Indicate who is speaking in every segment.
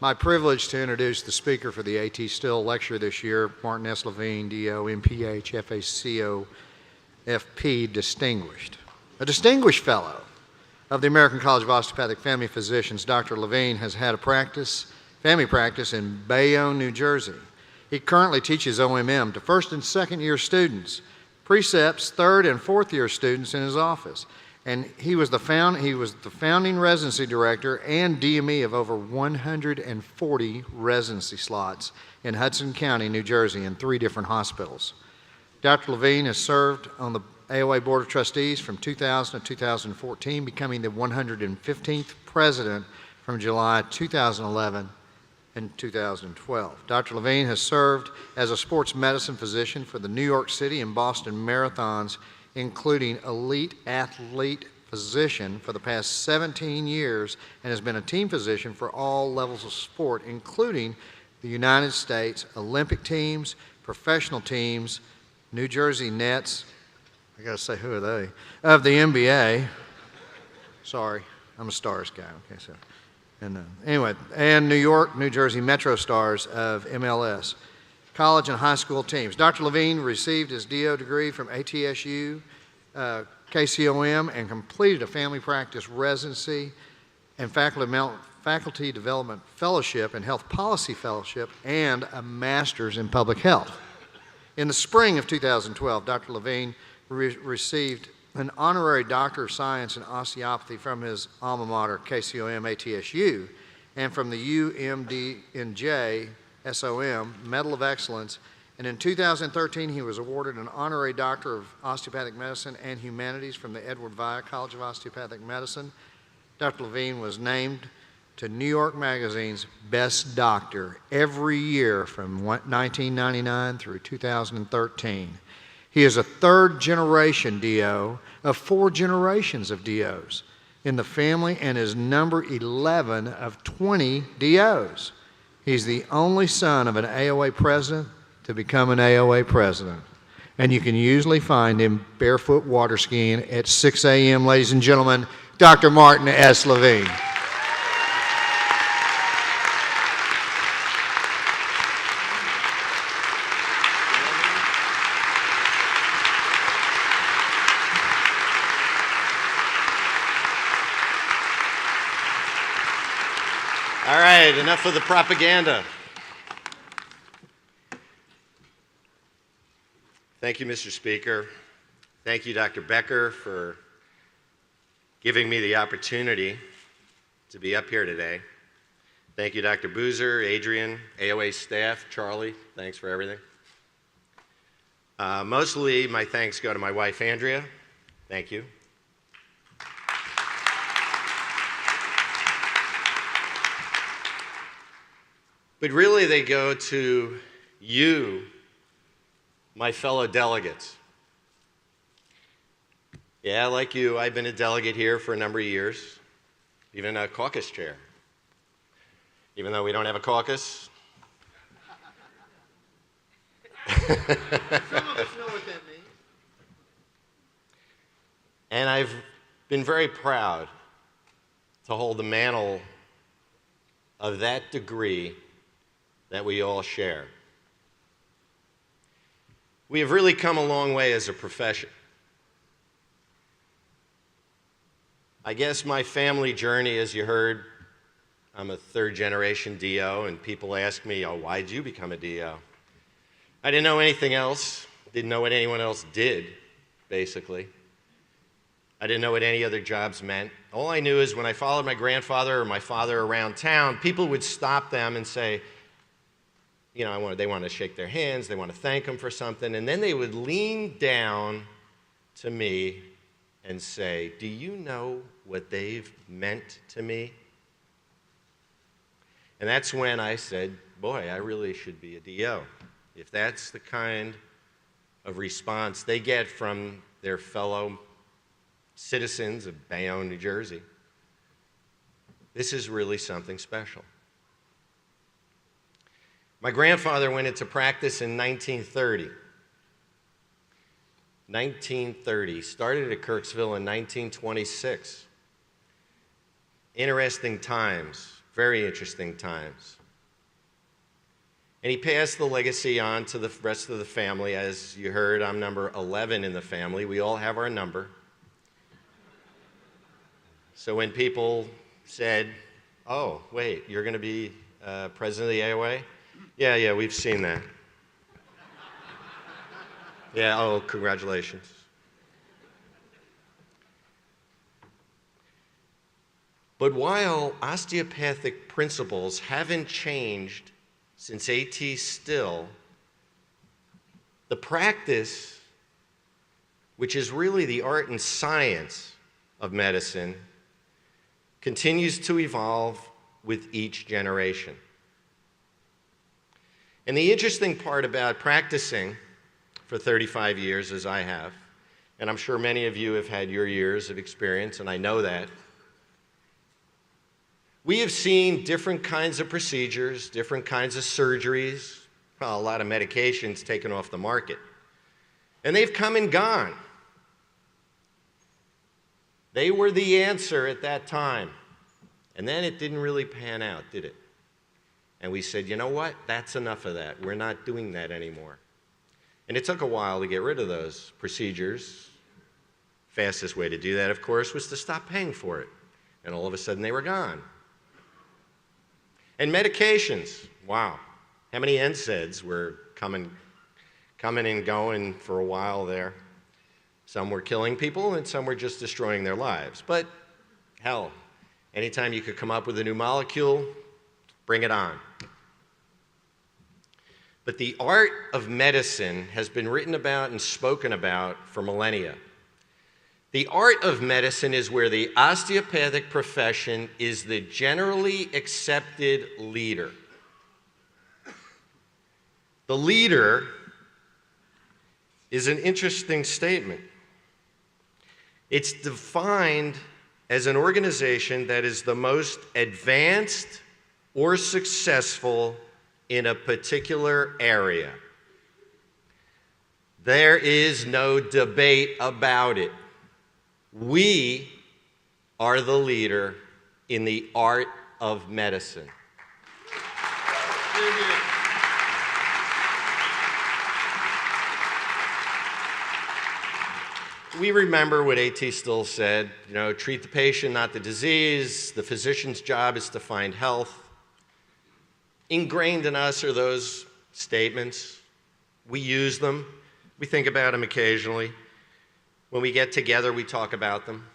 Speaker 1: my privilege to introduce the speaker for the A.T. Still lecture this year, Martin S. Levine, D.O., M.P.H., F.A.C.O., F.P., Distinguished. A distinguished fellow of the American College of Osteopathic Family Physicians, Dr. Levine has had a family practice in Bayonne, New Jersey. He currently teaches OMM to first and second year students, precepts third and fourth year students in his office. And he was the founding residency director and DME of over 140 residency slots in Hudson County, New Jersey, in 3 different hospitals. Dr. Levine has served on the AOA Board of Trustees from 2000 to 2014, becoming the 115th president from July 2011 and 2012. Dr. Levine has served as a sports medicine physician for the New York City and Boston marathons, including elite athlete physician for the past 17 years, and has been a team physician for all levels of sport, including the United States Olympic teams, professional teams, New Jersey Nets, I gotta say, who are they? Of the NBA. Sorry, I'm a Stars guy. Okay, so, anyway, and New York, New Jersey Metro Stars of MLS. College and high school teams. Dr. Levine received his DO degree from ATSU, KCOM, and completed a family practice residency and faculty development fellowship and health policy fellowship, and a master's in public health. In the spring of 2012, Dr. Levine received an honorary Doctor of Science in Osteopathy from his alma mater, KCOM ATSU, and from the UMDNJ SOM Medal of Excellence. And in 2013, he was awarded an honorary Doctor of Osteopathic Medicine and Humanities from the Edward Via College of Osteopathic Medicine. Dr. Levine was named to New York Magazine's Best Doctor every year from 1999 through 2013. He is a 3rd generation DO of 4 generations of DOs in the family and is number 11 of 20 DOs. He's the only son of an AOA president to become an AOA president. And you can usually find him barefoot water skiing at 6 a.m., ladies and gentlemen, Dr. Martin S. Levine.
Speaker 2: All right, enough of the propaganda. Thank you, Mr. Speaker. Thank you, Dr. Becker, for giving me the opportunity to be up here today. Thank you, Dr. Boozer, Adrian, AOA staff, Charlie, thanks for everything. Mostly my thanks go to my wife, Andrea. Thank you. But really they go to you, my fellow delegates. Yeah, like you, I've been a delegate here for a number of years, even a caucus chair. Even though we don't have a caucus. Some of us know what that means. And I've been very proud to hold the mantle of that degree that we all share. We have really come a long way as a profession. I guess my family journey, as you heard, I'm a 3rd generation DO, and people ask me, oh, why'd you become a DO? I didn't know anything else, didn't know what anyone else did, basically. I didn't know what any other jobs meant. All I knew is when I followed my grandfather or my father around town, people would stop them and say, you know, they want to shake their hands, they want to thank them for something, and then they would lean down to me and say, do you know what they've meant to me? And that's when I said, boy, I really should be a DO. If that's the kind of response they get from their fellow citizens of Bayonne, New Jersey, this is really something special. My grandfather went into practice in 1930. 1930, started at Kirksville in 1926. Interesting times. very interesting times. And he passed the legacy on to the rest of the family. As you heard, I'm number 11 in the family. We all have our number. So when people said, oh, wait, you're going to be president of the AOA? Yeah, we've seen that. Yeah, oh, congratulations. But while osteopathic principles haven't changed since AT Still, the practice, which is really the art and science of medicine, continues to evolve with each generation. And the interesting part about practicing for 35 years, as I have, and I'm sure many of you have had your years of experience, and I know that, we have seen different kinds of procedures, different kinds of surgeries, well, a lot of medications taken off the market. And they've come and gone. They were the answer at that time. And then it didn't really pan out, did it? And we said, you know what? That's enough of that. We're not doing that anymore. And it took a while to get rid of those procedures. Fastest way to do that, of course, was to stop paying for it. And all of a sudden they were gone. And medications, wow. How many NSAIDs were coming and going for a while there? Some were killing people and some were just destroying their lives. But hell, anytime you could come up with a new molecule, bring it on. But the art of medicine has been written about and spoken about for millennia. The art of medicine is where the osteopathic profession is the generally accepted leader. The leader is an interesting statement. It's defined as an organization that is the most advanced or successful in a particular area. There is no debate about it. We are the leader in the art of medicine. We remember what A.T. Still said, treat the patient, not the disease. The physician's job is to find health. Ingrained in us are those statements. We use them. We think about them occasionally. When we get together, we talk about them.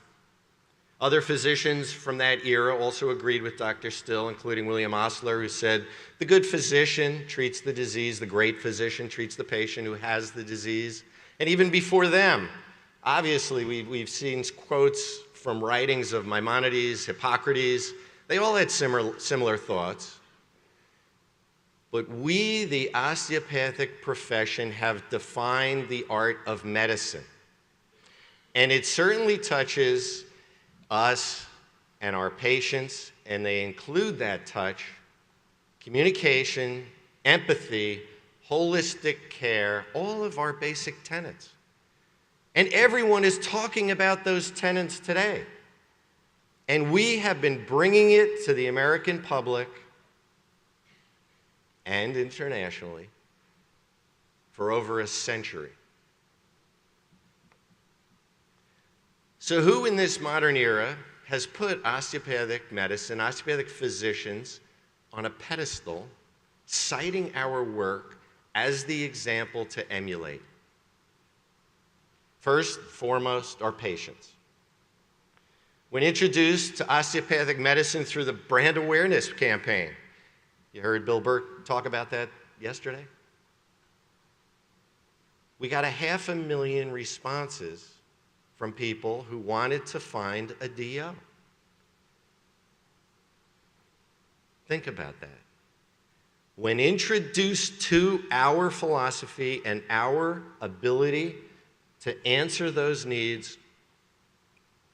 Speaker 2: Other physicians from that era also agreed with Dr. Still, including William Osler, who said, the good physician treats the disease, the great physician treats the patient who has the disease. And even before them, obviously, we've seen quotes from writings of Maimonides, Hippocrates. They all had similar thoughts. But we, the osteopathic profession, have defined the art of medicine. And it certainly touches us and our patients, and they include that touch, communication, empathy, holistic care, all of our basic tenets. And everyone is talking about those tenets today. And we have been bringing it to the American public and internationally for over a century. So who in this modern era has put osteopathic medicine, osteopathic physicians on a pedestal, citing our work as the example to emulate? First, foremost, our patients. When introduced to osteopathic medicine through the brand awareness campaign, you heard Bill Burke talk about that yesterday? We got 500,000 responses from people who wanted to find a DO. Think about that. When introduced to our philosophy and our ability to answer those needs,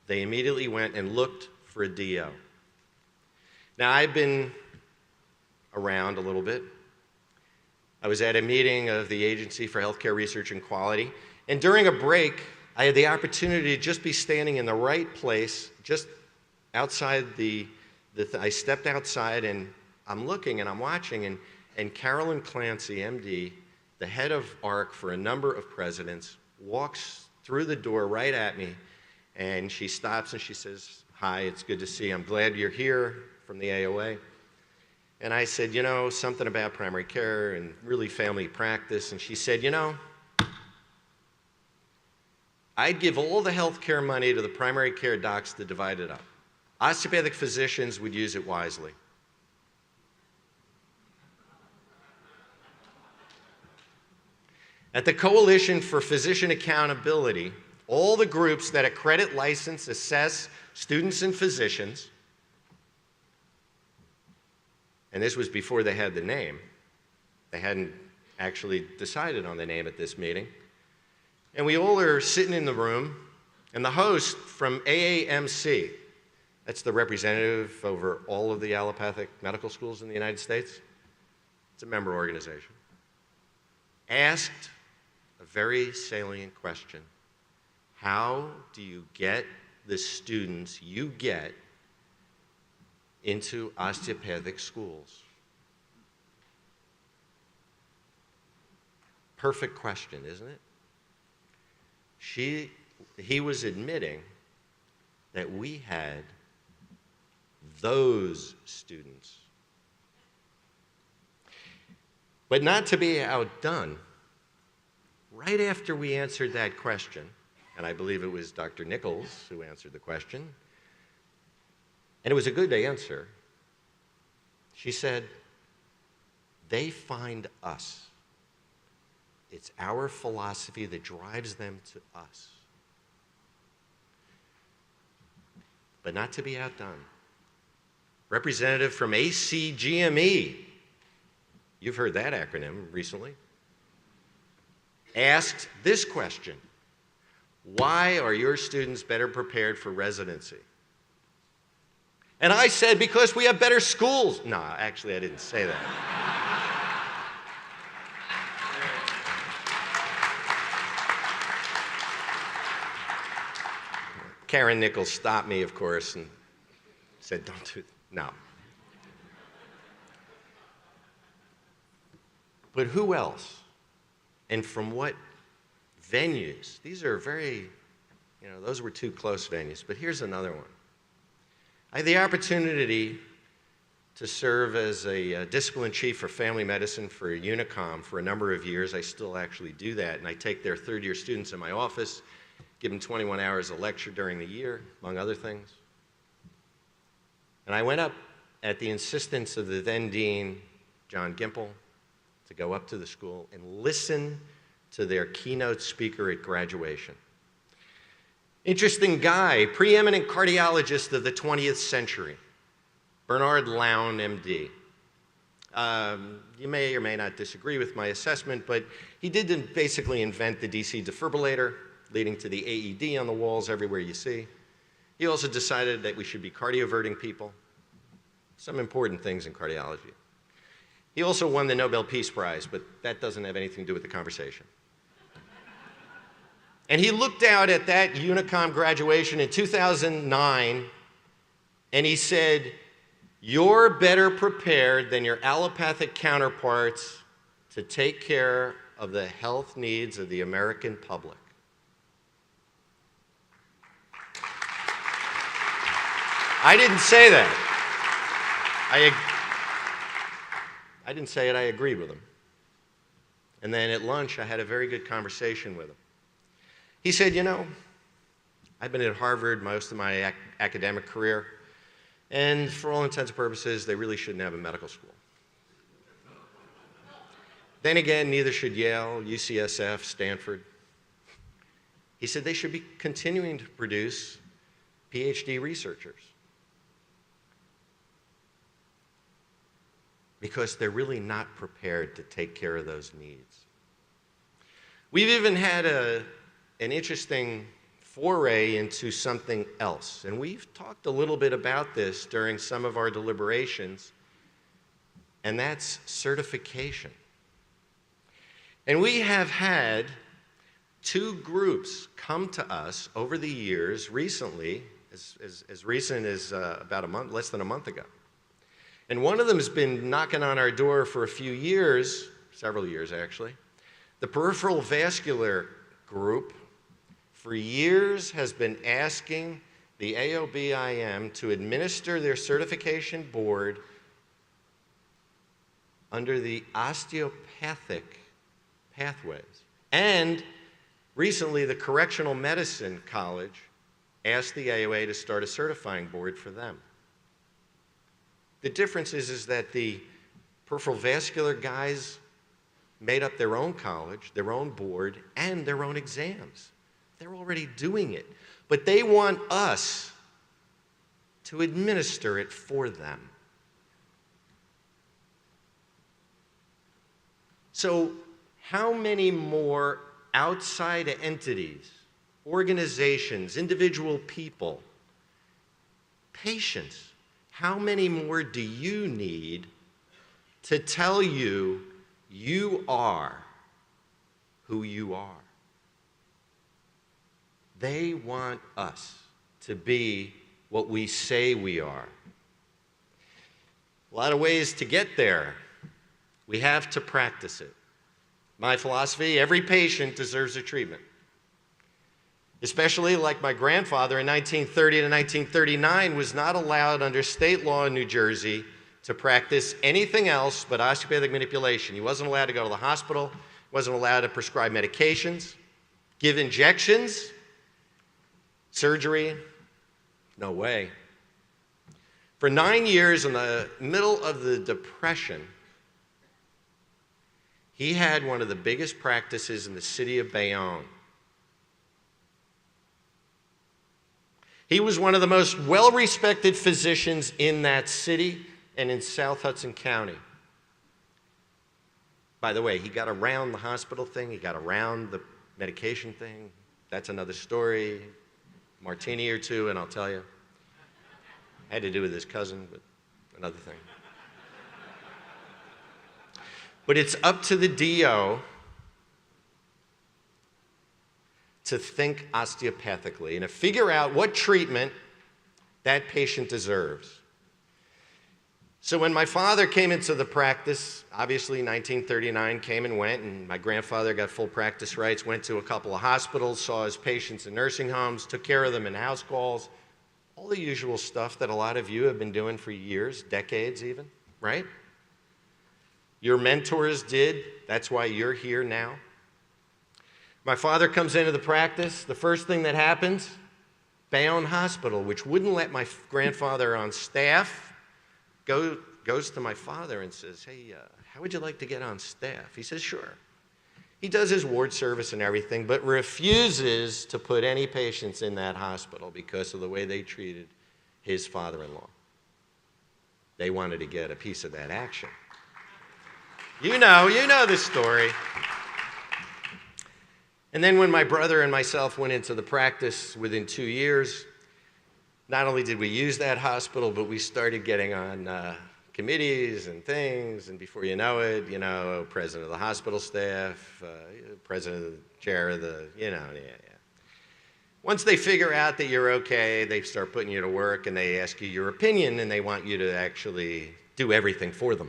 Speaker 2: they immediately went and looked for a DO. Now, I've been around a little bit. I was at a meeting of the Agency for Healthcare Research and Quality, and during a break, I had the opportunity to just be standing in the right place, just outside the I stepped outside and I'm looking and I'm watching, and Carolyn Clancy, MD, the head of ARC for a number of presidents, walks through the door right at me, and she stops and she says, "Hi, it's good to see you. I'm glad you're here from the AOA." And I said, "You know, something about primary care and really family practice." And she said, "You know, I'd give all the healthcare money to the primary care docs to divide it up. Osteopathic physicians would use it wisely." At the Coalition for Physician Accountability, all the groups that accredit, license, assess students and physicians, and this was before they had the name. They hadn't actually decided on the name at this meeting. And we all are sitting in the room, and the host from AAMC, that's the representative over all of the allopathic medical schools in the United States, it's a member organization, asked a very salient question: how do you get the students you get into osteopathic schools? Perfect question, isn't it? He was admitting that we had those students. But not to be outdone, right after we answered that question, and I believe it was Dr. Nichols who answered the question, and it was a good answer, she said, "They find us. It's our philosophy that drives them to us." But not to be outdone, representative from ACGME, you've heard that acronym recently, asked this question: why are your students better prepared for residency? And I said, because we have better schools. No, actually, I didn't say that. Karen Nichols stopped me, of course, and said, "Don't do that." No. But who else? And from what venues? These are very, those were two close venues. But here's another one. I had the opportunity to serve as a discipline chief for family medicine for Unicom for a number of years. I still actually do that, and I take their third-year students in my office, give them 21 hours of lecture during the year, among other things. And I went up at the insistence of the then dean, John Gimple, to go up to the school and listen to their keynote speaker at graduation. Interesting guy, preeminent cardiologist of the 20th century, Bernard Lown, MD. You may or may not disagree with my assessment, but he did basically invent the DC defibrillator, leading to the AED on the walls everywhere you see. He also decided that we should be cardioverting people, some important things in cardiology. He also won the Nobel Peace Prize, but that doesn't have anything to do with the conversation. And he looked out at that Unicom graduation in 2009, and he said, "You're better prepared than your allopathic counterparts to take care of the health needs of the American public." I didn't say that. I didn't say it, I agreed with him. And then at lunch, I had a very good conversation with him. He said, I've been at Harvard most of my academic career, and for all intents and purposes, they really shouldn't have a medical school. Then again, neither should Yale, UCSF, Stanford. He said they should be continuing to produce PhD researchers, because they're really not prepared to take care of those needs. We've even had an interesting foray into something else, and we've talked a little bit about this during some of our deliberations, and that's certification. And we have had two groups come to us over the years recently, as recent as about a month, less than a month ago. And one of them has been knocking on our door for a few years, several years actually. The peripheral vascular group for years has been asking the AOBIM to administer their certification board under the osteopathic pathways. And recently, the Correctional Medicine College asked the AOA to start a certifying board for them. The difference is that the peripheral vascular guys made up their own college, their own board, and their own exams. They're already doing it. But they want us to administer it for them. So, how many more outside entities, organizations, individual people, patients, how many more do you need to tell you you are who you are? They want us to be what we say we are. A lot of ways to get there. We have to practice it. My philosophy, every patient deserves a treatment. Especially like my grandfather in 1930 to 1939 was not allowed under state law in New Jersey to practice anything else but osteopathic manipulation. He wasn't allowed to go to the hospital, wasn't allowed to prescribe medications, give injections, surgery, no way. For 9 years in the middle of the Depression, he had one of the biggest practices in the city of Bayonne. He was one of the most well-respected physicians in that city and in South Hudson County. By the way, he got around the hospital thing, he got around the medication thing. That's another story. Martini or two, and I'll tell you. Had to do with his cousin, but another thing. But it's up to the DO to think osteopathically and to figure out what treatment that patient deserves. So when my father came into the practice, obviously 1939 came and went, and my grandfather got full practice rights, went to a couple of hospitals, saw his patients in nursing homes, took care of them in house calls, all the usual stuff that a lot of you have been doing for years, decades even, right? Your mentors did. That's why you're here now. My father comes into the practice. The first thing that happens, Bayonne Hospital, which wouldn't let my grandfather on staff, goes to my father and says, hey, how would you like to get on staff? He says, sure. He does his ward service and everything, but refuses to put any patients in that hospital because of the way they treated his father-in-law. They wanted to get a piece of that action. You know the story. And then when my brother and myself went into the practice within 2 years, not only did we use that hospital, but we started getting on committees and things, and before you know it, president of the hospital staff, president of the chair of the, yeah. Once they figure out that you're okay, they start putting you to work, and they ask you your opinion, and they want you to actually do everything for them.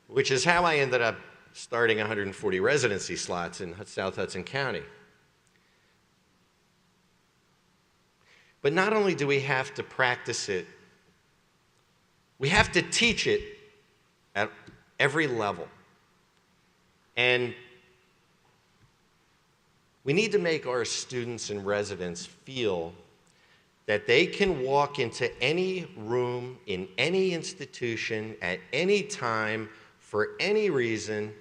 Speaker 2: Which is how I ended up starting 140 residency slots in South Hudson County. But not only do we have to practice it, we have to teach it at every level. And we need to make our students and residents feel that they can walk into any room in any institution at any time for any reason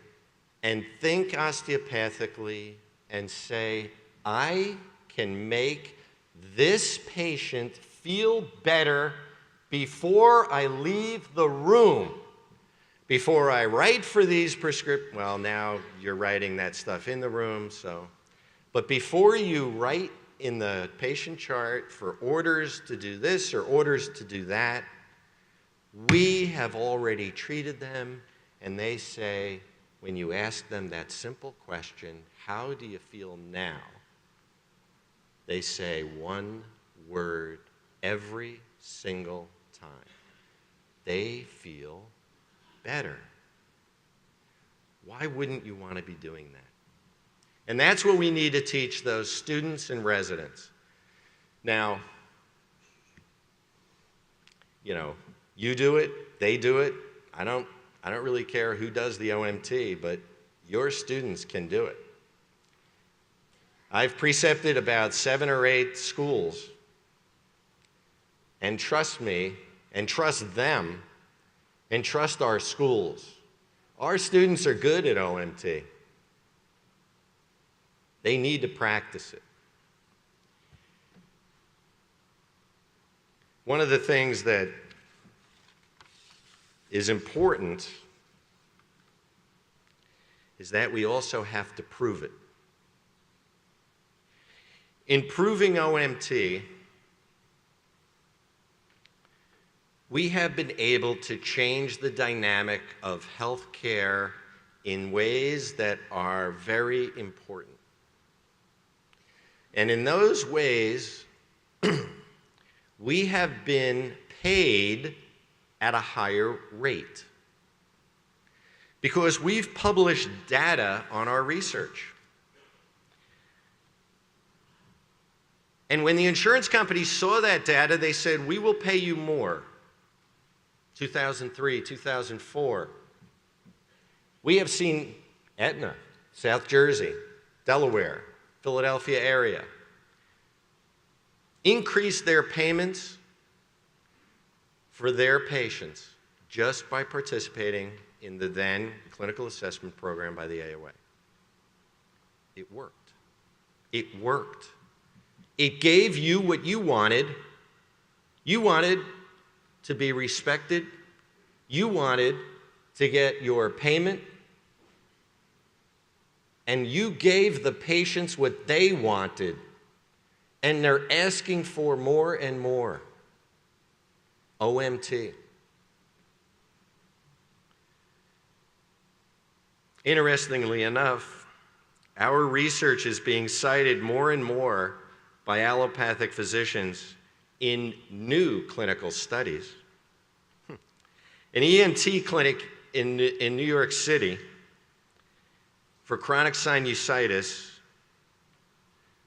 Speaker 2: and think osteopathically and say, I can make this patient feel better before I leave the room, before I write for these prescriptions. Well, now you're writing that stuff in the room, so. But before you write in the patient chart for orders to do this or orders to do that, we have already treated them, and they say, when you ask them that simple question, how do you feel now? They say 1 word every single time. They feel better. Why wouldn't you want to be doing that? And that's what we need to teach those students and residents. Now, you do it, they do it. I don't really care who does the OMT, but your students can do it. I've precepted about 7 or 8 schools, and trust me, and trust them, and trust our schools. Our students are good at OMT. They need to practice it. One of the things that is important is that we also have to prove it. In proving OMT, we have been able to change the dynamic of healthcare in ways that are very important. And in those ways, we have been paid at a higher rate because we've published data on our research. And when the insurance companies saw that data, they said, we will pay you more. 2003, 2004. We have seen Aetna, South Jersey, Delaware, Philadelphia area increase their payments for their patients just by participating in the then clinical assessment program by the AOA. It worked. It worked. It gave you what you wanted. You wanted to be respected. You wanted to get your payment. And you gave the patients what they wanted. And they're asking for more and more. OMT. Interestingly enough, our research is being cited more and more by allopathic physicians in new clinical studies. An ENT clinic in New York City for chronic sinusitis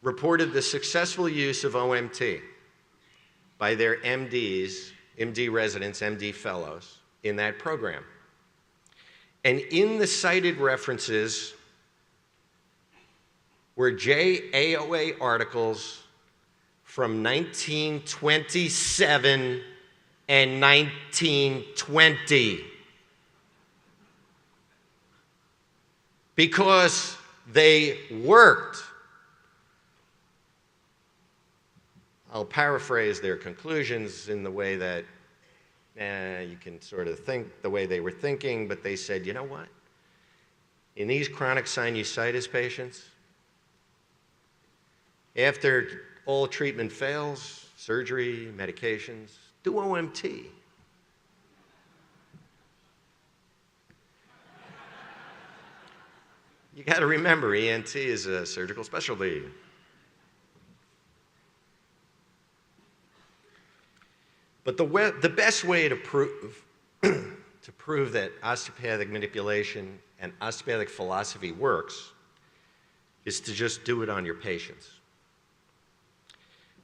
Speaker 2: reported the successful use of OMT by their MDs, MD residents, MD fellows in that program. And in the cited references were AOA articles from 1927 and 1920. Because they worked. I'll paraphrase their conclusions in the way that you can sort of think the way they were thinking, but they said, you know what? In these chronic sinusitis patients, after all treatment fails, surgery, medications, do OMT. You got to remember, ENT is a surgical specialty. But the best way to prove that osteopathic manipulation and osteopathic philosophy works is to just do it on your patients.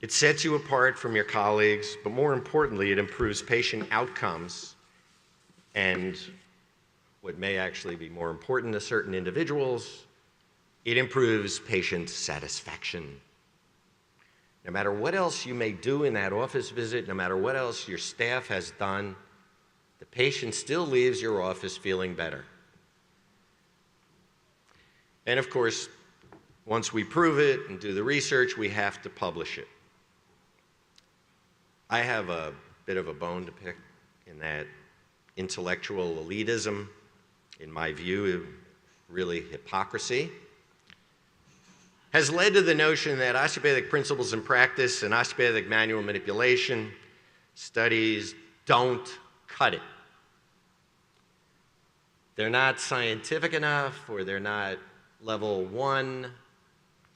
Speaker 2: It sets you apart from your colleagues, but more importantly, it improves patient outcomes and what may actually be more important to certain individuals, it improves patient satisfaction. No matter what else you may do in that office visit, no matter what else your staff has done, the patient still leaves your office feeling better. And of course, once we prove it and do the research, we have to publish it. I have a bit of a bone to pick in that intellectual elitism, in my view, really hypocrisy, has led to the notion that osteopathic principles in practice and osteopathic manual manipulation studies don't cut it. They're not scientific enough, or they're not level 1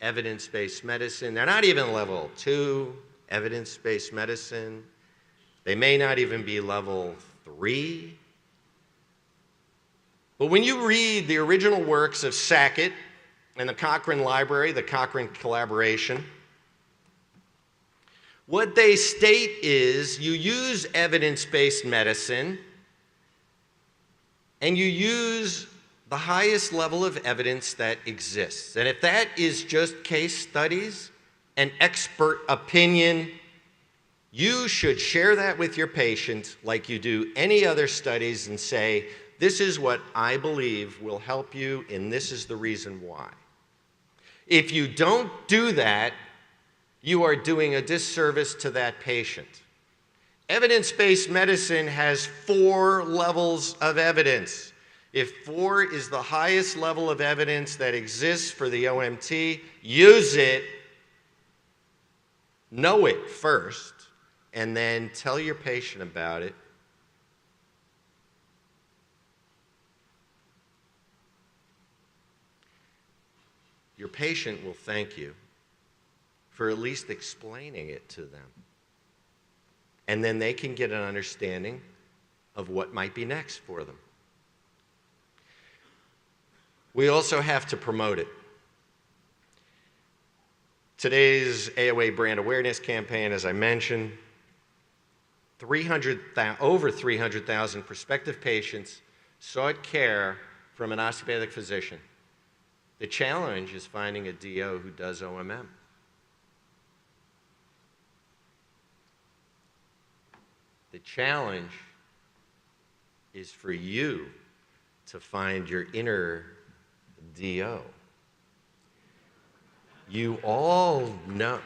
Speaker 2: evidence-based medicine. They're not even level 2 evidence-based medicine. They may not even be level 3. But when you read the original works of Sackett and the Cochrane Library, the Cochrane collaboration, what they state is you use evidence-based medicine and you use the highest level of evidence that exists. And if that is just case studies and expert opinion, you should share that with your patient like you do any other studies and say, this is what I believe will help you and this is the reason why. If you don't do that, you are doing a disservice to that patient. Evidence-based medicine has 4 levels of evidence. If 4 is the highest level of evidence that exists for the OMT, use it, know it first, and then tell your patient about it. Your patient will thank you for at least explaining it to them. And then they can get an understanding of what might be next for them. We also have to promote it. Today's AOA brand awareness campaign, as I mentioned, over 300,000 prospective patients sought care from an osteopathic physician. The challenge is finding a DO who does OMM. The challenge is for you to find your inner DO. You all know.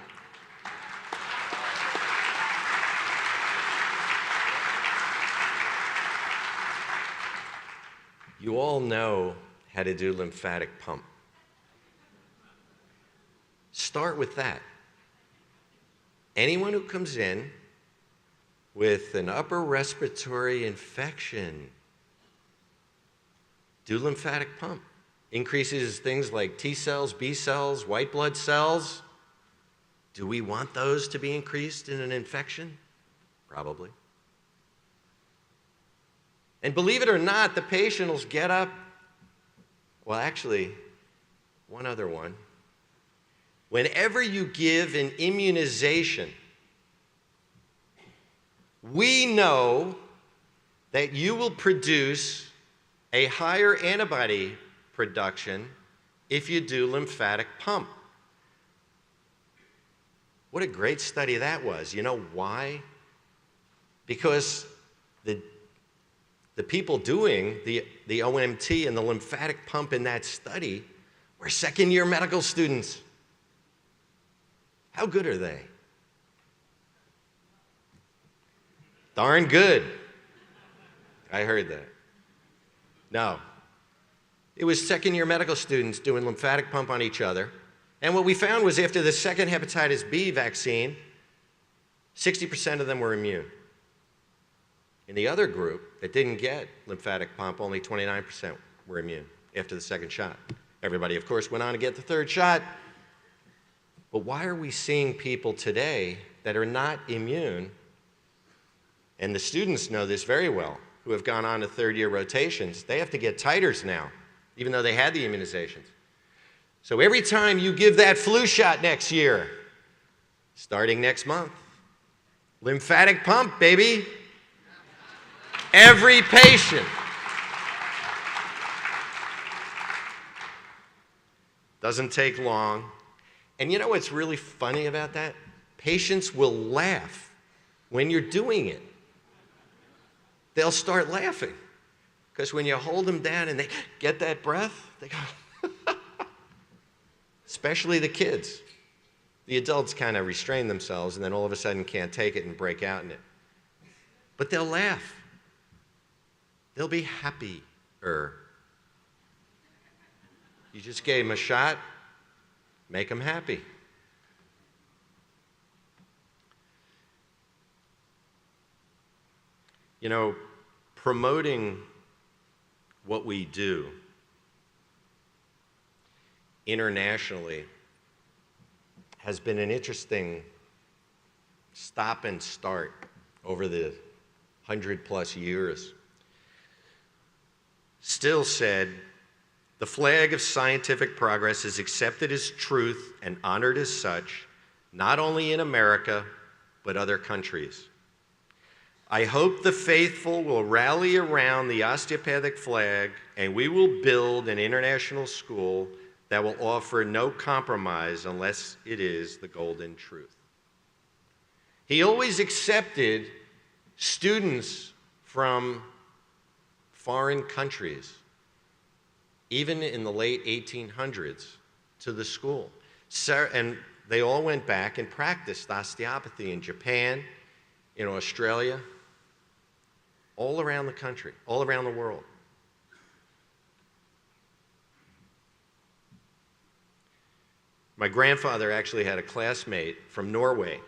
Speaker 2: You all know how to do lymphatic pump. Start with that. Anyone who comes in with an upper respiratory infection, do lymphatic pump. Increases things like T cells, B cells, white blood cells. Do we want those to be increased in an infection? Probably. And believe it or not, the patient will get up. Well, actually, one other one. Whenever you give an immunization, we know that you will produce a higher antibody production if you do lymphatic pump. What a great study that was. You know why? Because the people doing the OMT and the lymphatic pump in that study were second-year medical students. How good are they? Darn good. I heard that. No. It was second-year medical students doing lymphatic pump on each other. And what we found was after the second hepatitis B vaccine, 60% of them were immune. In the other group that didn't get lymphatic pump, only 29% were immune after the second shot. Everybody, of course, went on to get the third shot. But why are we seeing people today that are not immune? And the students know this very well, who have gone on to third-year rotations. They have to get titers now, even though they had the immunizations. So every time you give that flu shot next year, starting next month, lymphatic pump, baby. Every patient. Doesn't take long. And you know what's really funny about that? Patients will laugh when you're doing it. They'll start laughing. Because when you hold them down and they get that breath, they go, especially the kids. The adults kind of restrain themselves and then all of a sudden can't take it and break out in it. But they'll laugh. They'll be happier. You just gave them a shot, make them happy. You know, promoting what we do internationally has been an interesting stop and start over the 100+ years, still said, "The flag of scientific progress is accepted as truth and honored as such, not only in America, but other countries. I hope the faithful will rally around the osteopathic flag, and we will build an international school that will offer no compromise unless it is the golden truth." He always accepted students from foreign countries, even in the late 1800s, to the school. And they all went back and practiced osteopathy in Japan, in Australia, all around the country, all around the world. My grandfather actually had a classmate from Norway.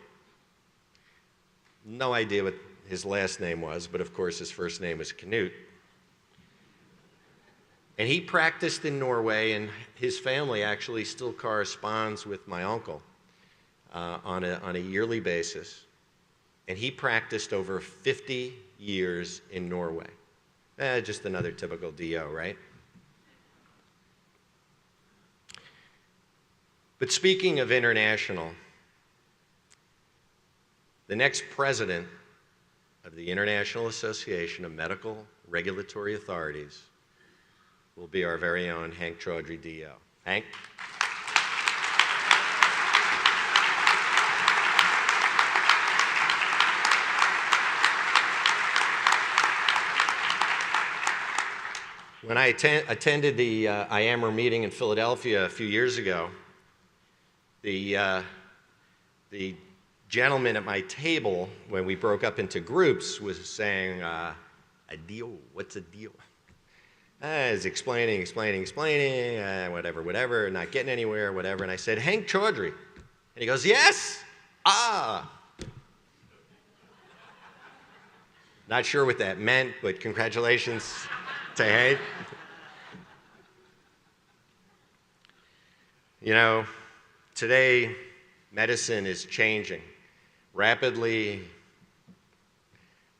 Speaker 2: No idea what his last name was, but of course his first name was Knut. And he practiced in Norway, and his family actually still corresponds with my uncle on a yearly basis. And he practiced over 50 years in Norway. Just another typical DO, right? But speaking of international, the next president of the International Association of Medical Regulatory Authorities will be our very own Hank Chaudhry, DO. Hank? When I attended the IAMR meeting in Philadelphia a few years ago, the gentleman at my table, when we broke up into groups, was saying, "A deal? What's a deal?" I was explaining, whatever, not getting anywhere, whatever. And I said, "Hank Chaudhry." And he goes, "Yes? Ah." Not sure what that meant, but congratulations to Hank. You know, today, medicine is changing rapidly,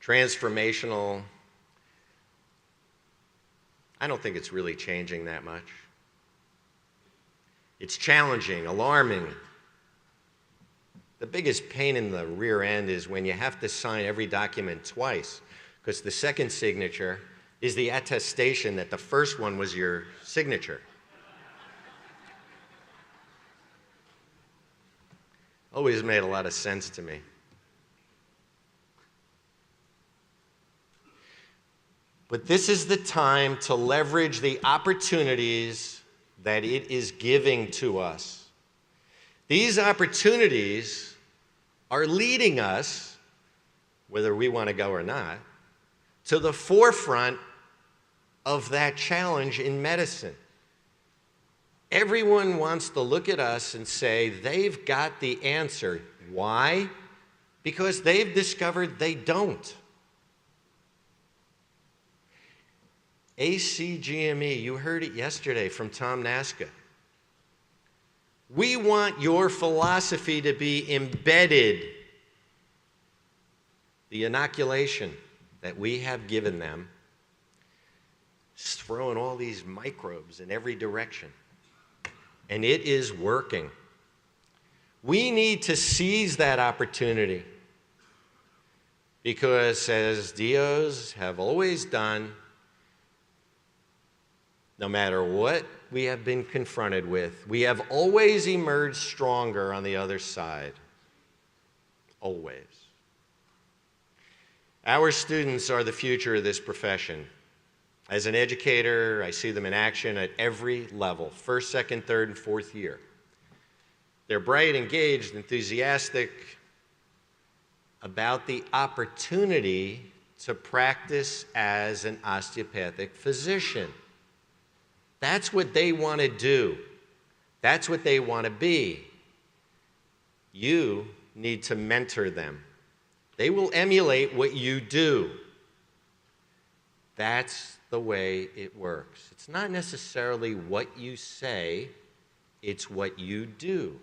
Speaker 2: transformational. I don't think it's really changing that much. It's challenging, alarming. The biggest pain in the rear end is when you have to sign every document twice, because the second signature is the attestation that the first one was your signature. Always made a lot of sense to me. But this is the time to leverage the opportunities that it is giving to us. These opportunities are leading us, whether we want to go or not, to the forefront of that challenge in medicine. Everyone wants to look at us and say they've got the answer. Why? Because they've discovered they don't. ACGME, you heard it yesterday from Tom Naska. We want your philosophy to be embedded. The inoculation that we have given them is throwing all these microbes in every direction. And it is working. We need to seize that opportunity because, as DOs have always done, no matter what we have been confronted with, we have always emerged stronger on the other side. Always. Our students are the future of this profession. As an educator, I see them in action at every level, first, second, third, and fourth year. They're bright, engaged, enthusiastic about the opportunity to practice as an osteopathic physician. That's what they want to do. That's what they want to be. You need to mentor them. They will emulate what you do. That's the way it works. It's not necessarily what you say, it's what you do.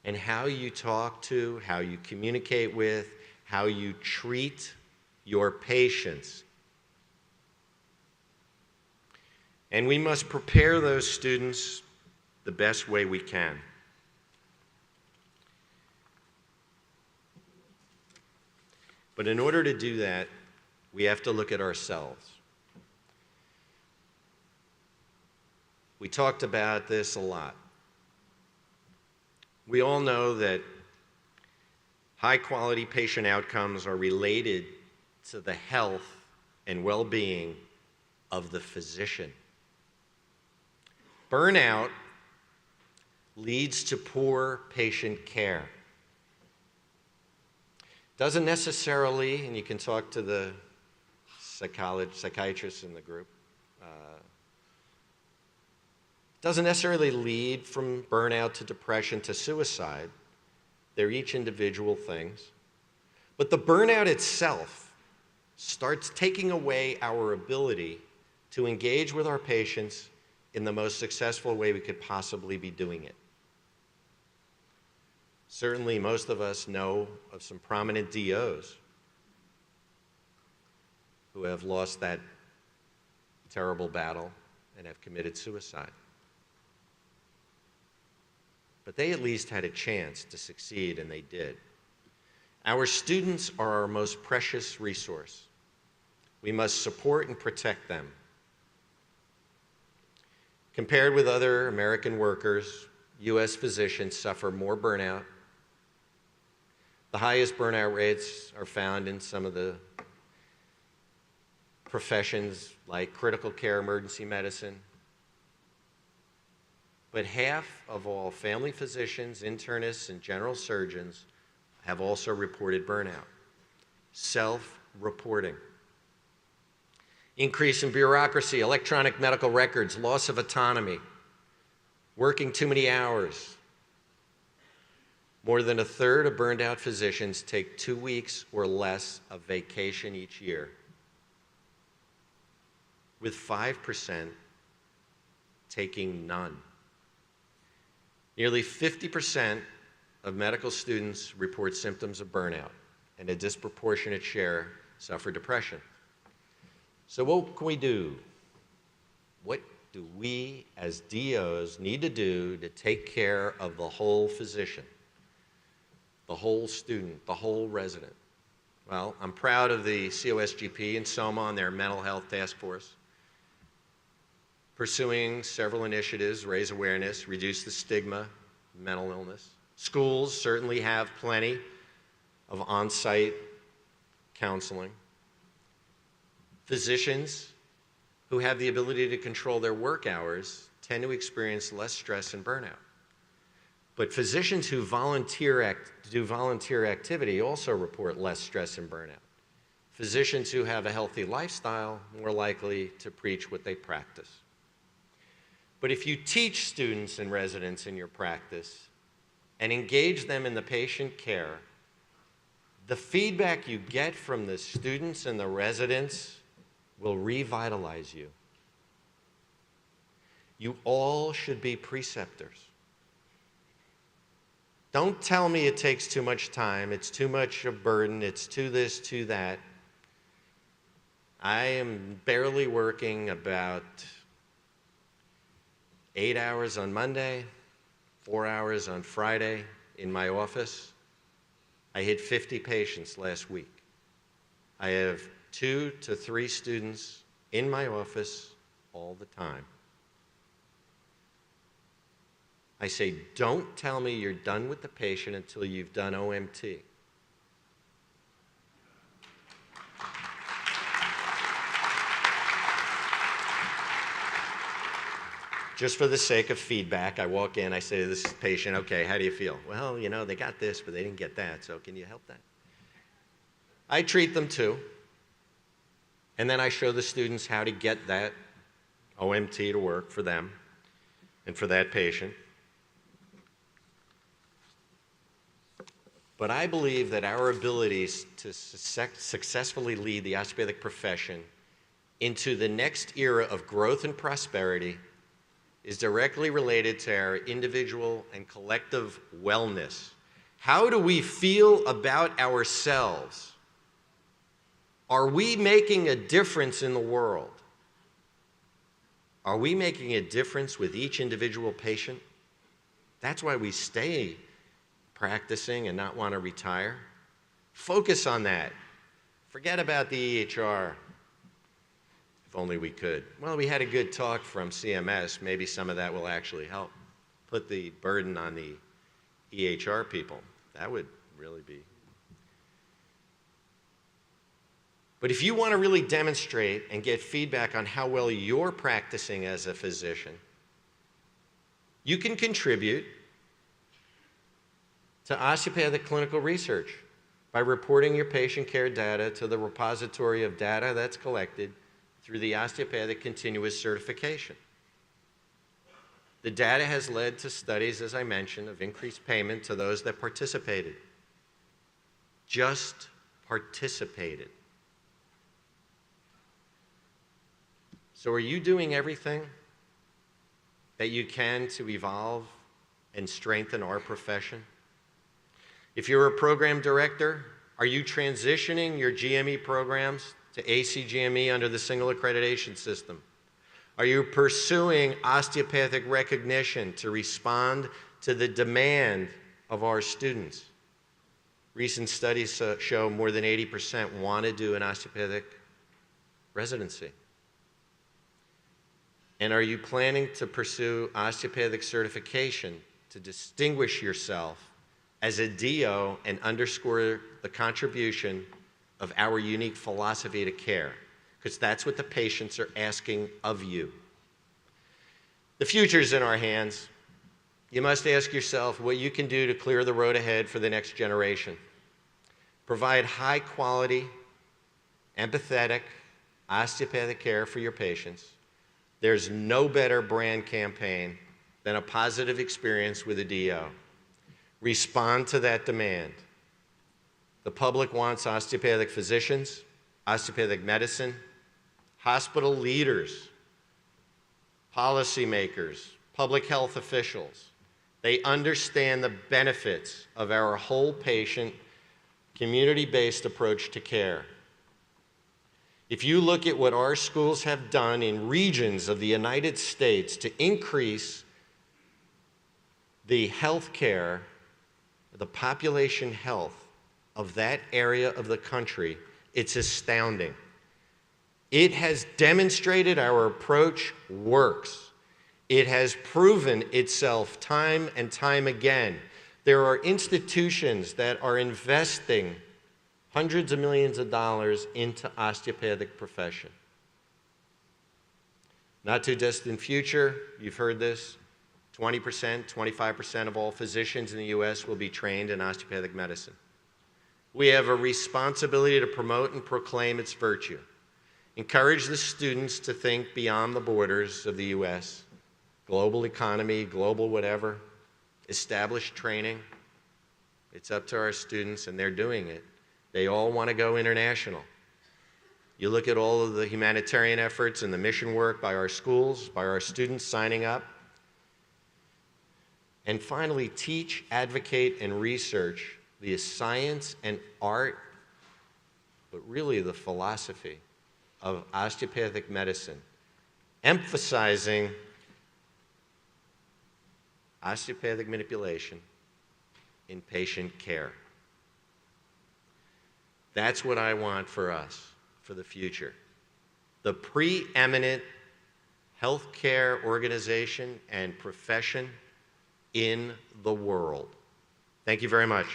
Speaker 2: and how you talk to, how you communicate with, how you treat your patients. And we must prepare those students the best way we can. But in order to do that, we have to look at ourselves. We talked about this a lot. We all know that high-quality patient outcomes are related to the health and well-being of the physician. Burnout leads to poor patient care. Doesn't necessarily, and you can talk to the psychiatrists in the group, doesn't necessarily lead from burnout to depression to suicide. They're each individual things. But the burnout itself starts taking away our ability to engage with our patients in the most successful way we could possibly be doing it. Certainly, most of us know of some prominent DOs who have lost that terrible battle and have committed suicide. But they at least had a chance to succeed, and they did. Our students are our most precious resource. We must support and protect them. Compared with other American workers, U.S. physicians suffer more burnout. The highest burnout rates are found in some of the professions like critical care, emergency medicine. But half of all family physicians, internists, and general surgeons have also reported burnout. Self-reporting. Increase in bureaucracy, electronic medical records, loss of autonomy, working too many hours. More than a third of burned out physicians take 2 weeks or less of vacation each year, with 5% taking none. Nearly 50% of medical students report symptoms of burnout, and a disproportionate share suffer depression. So what can we do? What do we as DOs need to do to take care of the whole physician, the whole student, the whole resident? Well, I'm proud of the COSGP and SOMA and their mental health task force, pursuing several initiatives, raise awareness, reduce the stigma of mental illness. Schools certainly have plenty of on-site counseling. Physicians who have the ability to control their work hours tend to experience less stress and burnout. But physicians who do volunteer activity also report less stress and burnout. Physicians who have a healthy lifestyle more likely to preach what they practice. But if you teach students and residents in your practice and engage them in the patient care, the feedback you get from the students and the residents will revitalize you. You all should be preceptors. Don't tell me it takes too much time, it's too much a burden, it's too this, too that. I am barely working about 8 hours on Monday, 4 hours on Friday in my office. I hit 50 patients last week. I have 2 to 3 students in my office all the time. I say, don't tell me you're done with the patient until you've done OMT. Just for the sake of feedback, I walk in, I say to this patient, okay, how do you feel? Well, you know, they got this, but they didn't get that, so can you help that? I treat them too, and then I show the students how to get that OMT to work for them and for that patient. But I believe that our abilities to successfully lead the osteopathic profession into the next era of growth and prosperity is directly related to our individual and collective wellness. How do we feel about ourselves? Are we making a difference in the world? Are we making a difference with each individual patient? That's why we stay practicing and not want to retire. Focus on that. Forget about the EHR. If only we could. Well, we had a good talk from CMS. Maybe some of that will actually help put the burden on the EHR people. That would really be. But if you want to really demonstrate and get feedback on how well you're practicing as a physician, you can contribute to osteopathic clinical research by reporting your patient care data to the repository of data that's collected through the Osteopathic Continuous Certification. The data has led to studies, as I mentioned, of increased payment to those that participated. Just participated. So are you doing everything that you can to evolve and strengthen our profession? If you're a program director, are you transitioning your GME programs to ACGME under the single accreditation system? Are you pursuing osteopathic recognition to respond to the demand of our students? Recent studies show more than 80% want to do an osteopathic residency. And are you planning to pursue osteopathic certification to distinguish yourself as a DO and underscore the contribution of our unique philosophy to care? Because that's what the patients are asking of you. The future's in our hands. You must ask yourself what you can do to clear the road ahead for the next generation. Provide high quality, empathetic, osteopathic care for your patients. There's no better brand campaign than a positive experience with a DO. Respond to that demand. The public wants osteopathic physicians, osteopathic medicine, hospital leaders, policymakers, public health officials. They understand the benefits of our whole patient, community-based approach to care. If you look at what our schools have done in regions of the United States to increase the health care, the population health of that area of the country, it's astounding. It has demonstrated our approach works. It has proven itself time and time again. There are institutions that are investing hundreds of millions of dollars into osteopathic profession. Not too distant future, you've heard this, 20%, 25% of all physicians in the US will be trained in osteopathic medicine. We have a responsibility to promote and proclaim its virtue. Encourage the students to think beyond the borders of the US, global economy, global whatever, establish training. It's up to our students, and they're doing it. They all want to go international. You look at all of the humanitarian efforts and the mission work by our schools, by our students signing up. And finally, teach, advocate, and research the science and art, but really the philosophy of osteopathic medicine, emphasizing osteopathic manipulation in patient care. That's what I want for us, for the future. The preeminent healthcare organization and profession in the world. Thank you very much.